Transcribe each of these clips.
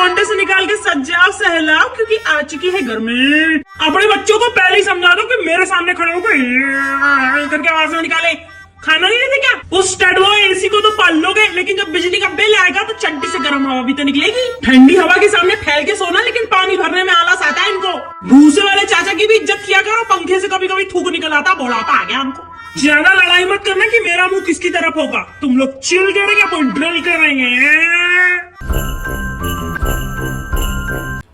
Monday से निकाल के सज जाओ सहलाओ, क्योंकि आ चुकी है गर्मी। अपने बच्चों को पहले ही समझा दो कि मेरे सामने खड़े होकर करके आवाज में निकाले। खाना नहीं लेते क्या? उस स्टडवो एसी को तो पाल लोगे, लेकिन जब बिजली का बिल आएगा तो चड्डी से गर्म हवा भी तो निकलेगी। ठंडी हवा के सामने फैल के सोना, लेकिन पानी भरने में आलस आता है इनको। भूसे वाले चाचा की भी इज्जत किया करो, पंखे से कभी कभी थूक निकल आता, बुढ़ापा आ गया हमको। ज्यादा लड़ाई मत करना कि मेरा मुंह किसकी तरफ होगा। तुम लोग चिल करेंगे या कोई ड्रिल करेंगे?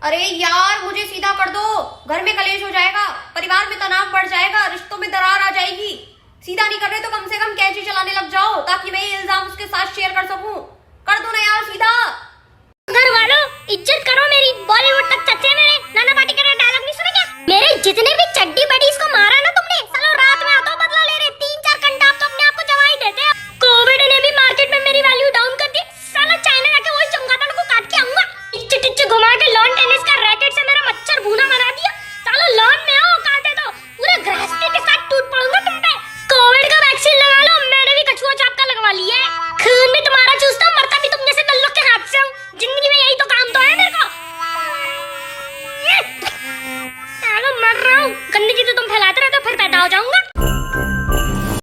अरे यार मुझे सीधा कर दो, घर में कलेश हो जाएगा, परिवार में तनाव बढ़ जाएगा, रिश्तों में दरार आ जाएगी। सीधा नहीं कर रहे तो कम से कम कैंची चलाने लग जाओ, ताकि मैं ये इल्जाम उसके साथ शेयर कर सकूं। कर दो ना यार सीधा। घर वालों इज्जत करो मेरी, बॉलीवुड तक चचे मेरे। नाना पाटेकर का डायलॉग नहीं सुना क्या? मेरे जितने भी चड्डी बडीज को मारा ना तुमने, सालों रात में आता बदला ले रहे। 3-4 घंटा आप तो अपने आप को जवाई देते हो। कोविड ने भी मार्केट में मेरी वैल्यू डाउन कर दी। साला चाइना जाके वही चमगादड़ को काट के आऊंगा। टिच्चे घुमा के लॉन टेनिस का रैकेट से मेरा मच्छर भूना बना दिया। सालों लॉन में आओ काटे दो, पूरे गृहस्थी के साथ टूट पड़ूंगा तुम पे। कोविड का वैक्सीन लगा लो, मैंने भी कछुआ चाप का लगवा लिया है। खून भी तुम्हारा चूसता हूं, मरता भी तुम जैसे दल्लों के हाथ से हूं। जिंदगी में यही तो काम तो है मेरे को। सालों मर रहा हूं, गंदगी तो तुम फैलाते रहते हो, फिर पैदा हो जाऊंगा।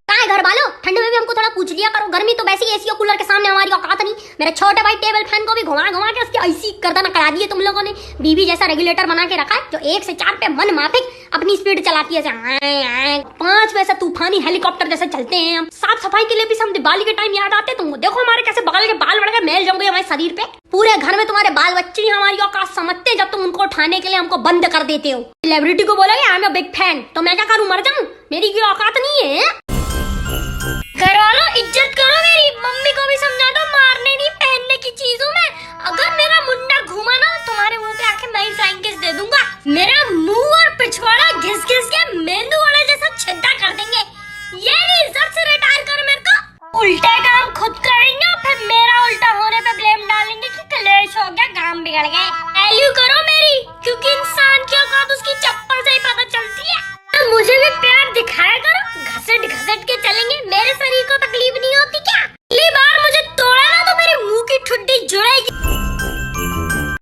कहाँ है घर वालों? ठंड में भी हमको थोड़ा पूछ लिया करो। गर्मी तो वैसे ही एसी और कूलर के सामने हमारी औकात नहीं। मेरे छोटे भाई टेबल फैन को भी घुमा के उसकी ऐसी गर्दन करा दी है तुम लोगों ने। बीबी जैसा रेगुलेटर बना के रखा है, जो 1 से 4 पे मन माफिक अपनी स्पीड चलाती है। 5 वैसे तूफानी हेलीकॉप्टर जैसे चलते हैं हम। साफ सफाई के लिए भी हम दिवाली के टाइम याद आते तुमको। देखो हमारे कैसे बगल के बाल बढ़ गए, मैल जम गई हमारे शरीर पे। पूरे घर में तुम्हारे बाल बच्चे हमारी औकात समझते जब तुम उनको उठाने के लिए हमको बंद कर देते हो। सेलिब्रिटी को बोलोगे I am a big fan, तो मैं क्या करूं, मर जाऊं? मेरी कोई औकात नहीं है। घर वालों इज्जत करो मेरी, मम्मी को भी समझा दो मारने नहीं पहनने की चीजों में। अगर मेरा मुंडा घूमा ना, तुम्हारे मुंह पे आके मैं फ्लाइंग किस दे दूंगा। मेरा मुंह और पिछवाड़ा घिस के मेंदू वड़े जैसा छिद्दा कर देंगे। ये नहीं इज्जत से रिटायर कर मेरे को। उल्टे काम खुद करेंगे, फिर मेरा उल्टा होने पे ब्लेम डालेंगे कि कलेश हो गया, काम बिगड़ गए। वैल्यू करो मेरी, क्योंकि इंसान की औकात उसकी चप्पल से ही पता चलती है। मुझे भी प्यार दिखाया करो, घसट के चलेंगे, मेरे शरीर को तकलीफ नहीं होती क्या? अगली बार मुझे तोड़ा ना तो मेरे मुंह की ठुड्डी जुड़ेगी।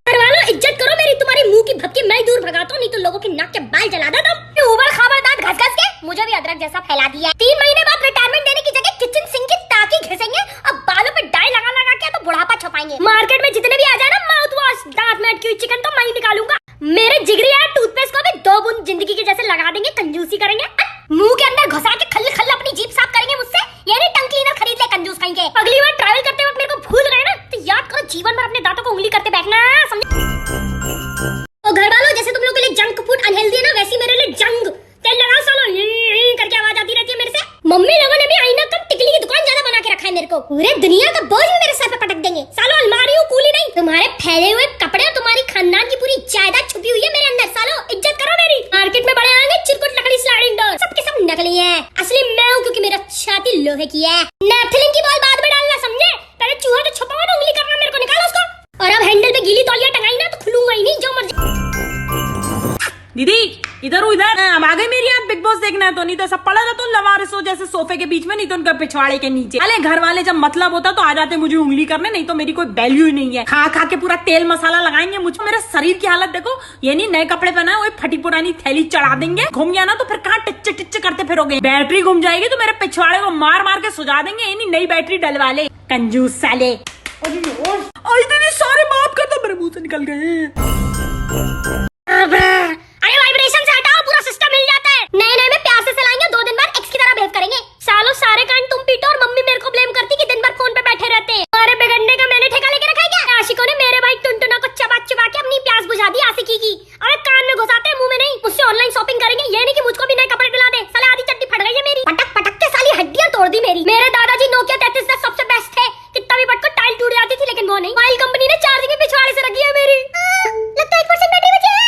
घर वालों इज्जत करो मेरी, तुम्हारी मुंह की भपकी मैं दूर भगाता हूं, नहीं तो लोगों के नाक के बाल जला देता हूं। उबड़ खाबड़ दांत घस के मुझे भी अदरक जैसा फैला दिया। 3 महीने बाद रिटायरमेंट देने की जगह किचन सिंक की टाकी घिसेंगे और बालों पे डाई लगा के तो बुढ़ापा छुपाएंगे। मार्केट में जितने भी आ जाए ना माउथ वॉश, दांत में अटकी हुई चिकन तो मैं ही निकालूंगा। मेरे जिगरी यार टूथपेस्ट को भी 2 बूंद जिंदगी के जैसे लगा देंगे, कंजूसी करेंगे। मुंह के अंदर घुसा के खल्ल अपनी जीभ साफ करेंगे मुझसे। ये नहीं टंग क्लीनर खरीद ले कंजूस कहीं के। अगली बार ट्रैवल करते वक्त मेरे को भूल गए ना, तो याद करो जीवन भर अपने दांतों को उंगली करते बैठना, समझे? तो घर वालों जैसे तुम लोगों के लिए जंक फूड अनहेल्दी है ना, वैसे मेरे लिए जंग तेल लगाओ सालो करके आवाज आती रहती है मेरे से। मम्मी लोगों ने भी आईना कम टिकली की दुकान ज्यादा बना के रखा है मेरे को। पूरे दुनिया का बोझ भी मेरे सर पे पटक देंगे। सालो अलमारी कूली नहीं, तुम्हारे फैले हुए कपड़े और तुम्हारी खानदान की पूरी जायदाद छुपी हुई है मेरे अंदर। सालो इज्जत करो मेरी। मार्केट में बड़े आएंगे चिरकुट लकड़ी स्लाइडिंग डोर, सबके सब नकली है। असली मैं हूँ क्योंकि मेरा छाती लोहे की है। नेपथलिन की बॉल बाद में डालना, समझे? पहले चूहा तो छुपा हुआ ना, उंगली करना मेरे को, निकालो उसको। और अब हैंडल पे गीली तौलिया टंगाई ना तो खुलूंगा ही नहीं, जो मर्जी। दीदी इधर उधर अब आ गई मेरी आप बिग बॉस देखना है तो, नहीं तो सब पड़ा रहता लवारिसो जैसे सोफे के बीच में, नहीं तो उनका पिछवाड़े के नीचे। अरे घर वाले जब मतलब होता तो आ जाते मुझे उंगली करने, नहीं तो मेरी कोई वैल्यू ही नहीं है। खा के पूरा तेल मसाला लगाएंगे मुझ। मेरे शरीर की हालत देखो, ये नहीं नए कपड़े पहना है, फटी पुरानी थैली चढ़ा देंगे। घूम गया ना तो फिर कहाँ टिच्चे करते फिरोगे। बैटरी घूम जाएगी तो मेरे पिछवाड़े को मार के सुझा देंगे। ये नहीं नई बैटरी डलवा ले, कंजूस साले। दीदी सारे माफ कर दो, मेरे मुंह से निकल गए। अरे वाइब्रेशन से हटाओ, पूरा सिस्टम हिल जाता है। नए में प्यार से चलाएंगे, 2 दिन बाद एक्स की तरह बिहेव करेंगे। सालों सारे कांड तुम पीटो और मम्मी मेरे को ब्लेम करती कि दिन भर फोन पे बैठे रहते हैं। तुम्हारे बिगड़ने का मैंने ठेका लेके रखा है क्या? आशिकों ने मेरे भाई टुनटुना को चबा के अपनी प्यास बुझा दी आशिकी की। अरे कान में घुसाते हैं, मुंह में नहीं। मुझसे ऑनलाइन शॉपिंग करेंगे, ये नहीं कि मुझको भी नए कपड़े दिला दे। साले आधी चड्डी फट गई है मेरी, पटक के साली हड्डियां तोड़ दी मेरी। मेरे दादाजी नोकिया 3310 सबसे बेस्ट थे, कितना भी पटको टाइल टूट जाती थी, लेकिन वो नहीं। मोबाइल कंपनी ने चार्जिंग भी पिछवाड़े से रखी है मेरी। लगता है 1% बैटरी बची है।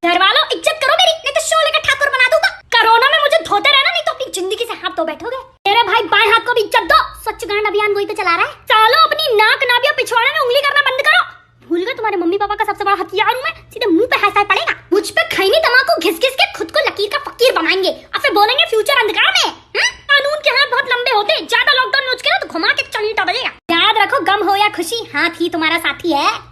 घर वालों इज्जत करो मेरी, नहीं तो शोले का ठाकुर बना दूंगा। कोरोना में मुझे धोते रहना, नहीं तो अपनी जिंदगी से हाथ धो बैठोगे। मेरे भाई बाएं हाथ को भी इज्जत दो, स्वच्छ गांड अभियान वही तो चला रहा है। चलो अपनी नाक नाभिया पिछवाड़े में उंगली करना बंद करो। भूल गए तुम्हारे मम्मी पापा का सबसे बड़ा हथियार हूं मैं, सीधे मुंह पे हाथ पड़ेगा। मुझ पे खैनी तमाकू घिस के खुद को लकीर का फकीर बनाएंगे, और फिर बोलेंगे फ्यूचर अंधकार में। कानून के हाथ बहुत लंबे होते, ज्यादा लॉकडाउन में उचके ना तो घुमा के चलनी टपकेगा। याद रखो गम हो या खुशी, हाथ ही तुम्हारा साथी है।